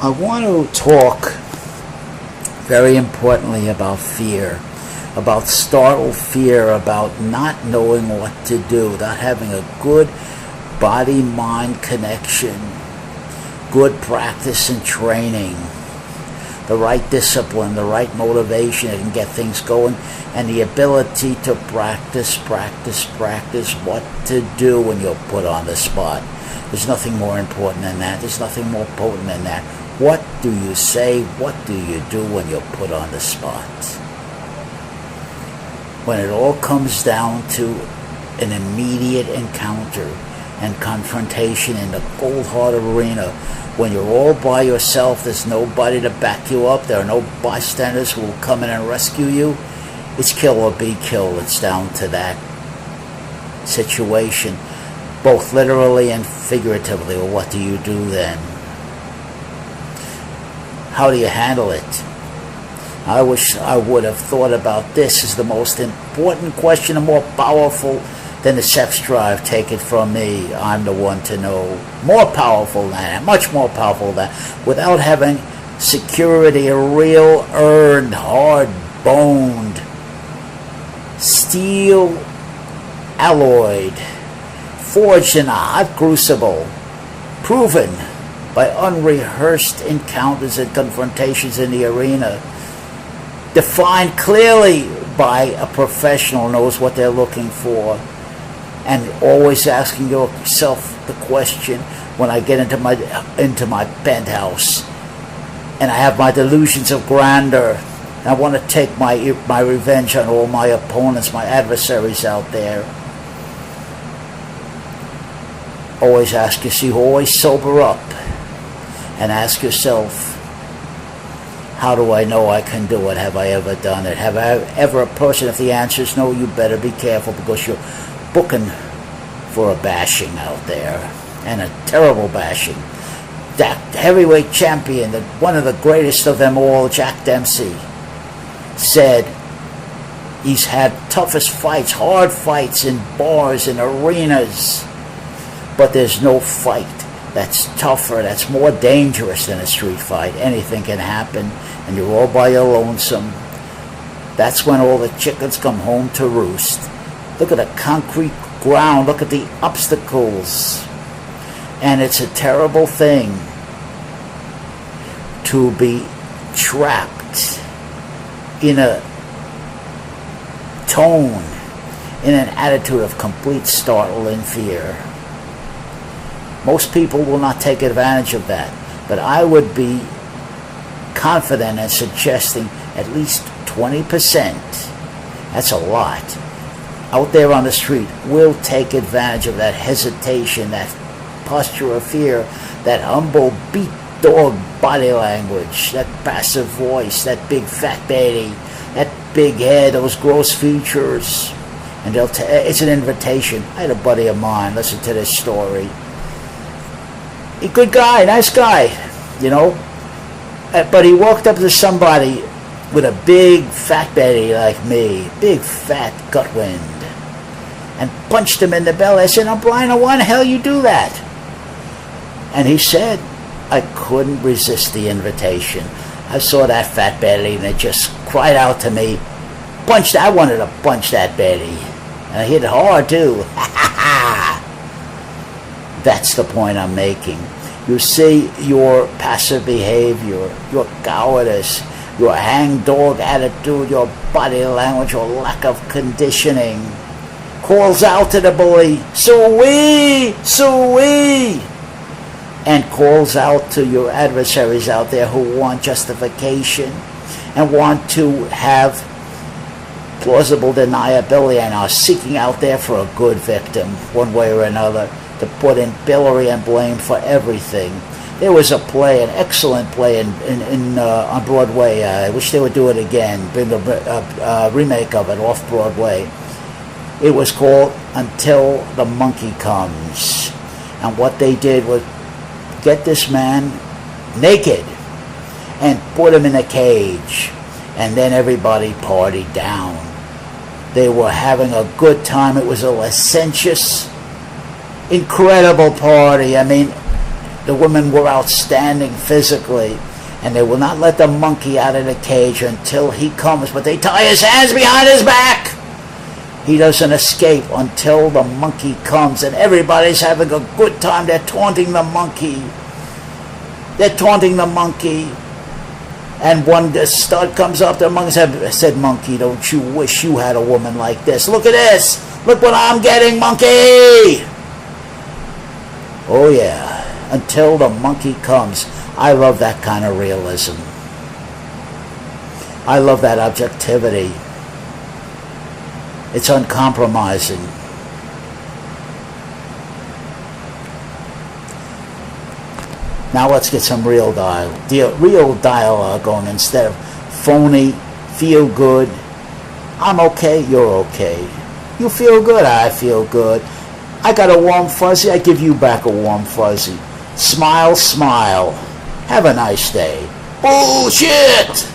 I want to talk very importantly about fear, about startled fear, about not knowing what to do, not having a good body-mind connection, good practice and training, the right discipline, the right motivation that can get things going, and the ability to practice what to do when you're put on the spot. There's nothing more important than that. There's nothing more potent than that. What do you say? What do you do when you're put on the spot? When it all comes down to an immediate encounter and confrontation in the cold-hard arena, when you're all by yourself, there's nobody to back you up, there are no bystanders who will come in and rescue you, it's kill or be killed. It's down to that situation, both literally and figuratively. Well, what do you do then? How do you handle it? I wish I would have thought about this as the most important question and more powerful than the sex drive. Take it from me, I'm the one to know. More powerful than that, much more powerful than that. Without having security, a real earned, hard-boned, steel alloyed, forged in a hot crucible, proven by unrehearsed encounters and confrontations in the arena, defined clearly by a professional who knows what they're looking for, and always asking yourself the question, when I get into my penthouse and I have my delusions of grandeur, and I want to take my revenge on all my opponents, my adversaries out there, always ask yourself, always sober up and ask yourself, how do I know I can do it? Have I ever done it? Have I ever approached it? If the answer is no, you better be careful, because you're booking for a bashing out there, and a terrible bashing. That heavyweight champion, one of the greatest of them all, Jack Dempsey, said he's had toughest fights, hard fights in bars and arenas, but there's no fight that's tougher, that's more dangerous than a street fight. Anything can happen, and you're all by your lonesome. That's when all the chickens come home to roost. Look at the concrete ground, look at the obstacles, and it's a terrible thing to be trapped in a tone, in an attitude of complete startle and fear. Most people will not take advantage of that, but I would be confident in suggesting at least 20%, that's a lot, out there on the street will take advantage of that hesitation, that posture of fear, that humble beat dog body language, that passive voice, that big fat baby, that big head, those gross features, and it's an invitation. I had a buddy of mine listen to this story. A good guy, nice guy, but he walked up to somebody with a big fat belly like me, big fat gut wind, and punched him in the belly. I said, "Oh, Brian, why the hell you do that?" And he said, "I couldn't resist the invitation. I saw that fat belly and it just cried out to me. I wanted to punch that belly. And I hit it hard too." That's the point I'm making. You see, your passive behavior, your cowardice, your hang-dog attitude, your body language, your lack of conditioning calls out to the bully, "Sue-wee! Sue-wee!" and calls out to your adversaries out there who want justification and want to have plausible deniability and are seeking out there for a good victim, one way or another, to put in pillory and blame for everything. There was a play, an excellent play on Broadway. I wish they would do it again, bring a remake of it off Broadway. It was called Until the Monkey Comes. And what they did was get this man naked and put him in a cage, and then everybody partied down. They were having a good time. It was a licentious, incredible party. I mean, The women were outstanding physically, and they will not let the monkey out of the cage until he comes, but they tie his hands behind his back. He doesn't escape until the monkey comes, and everybody's having a good time. They're taunting the monkey. They're taunting the monkey. And when the stud comes up, the monkey said, "Monkey, don't you wish you had a woman like this? Look at this. Look what I'm getting, monkey." Oh yeah, until the monkey comes. I love that kind of realism. I love that objectivity. It's uncompromising. Now let's get some real dialogue going instead of phony, feel good. I'm okay, you're okay. You feel good, I feel good. I got a warm fuzzy, I give you back a warm fuzzy. Smile, smile. Have a nice day. Bullshit!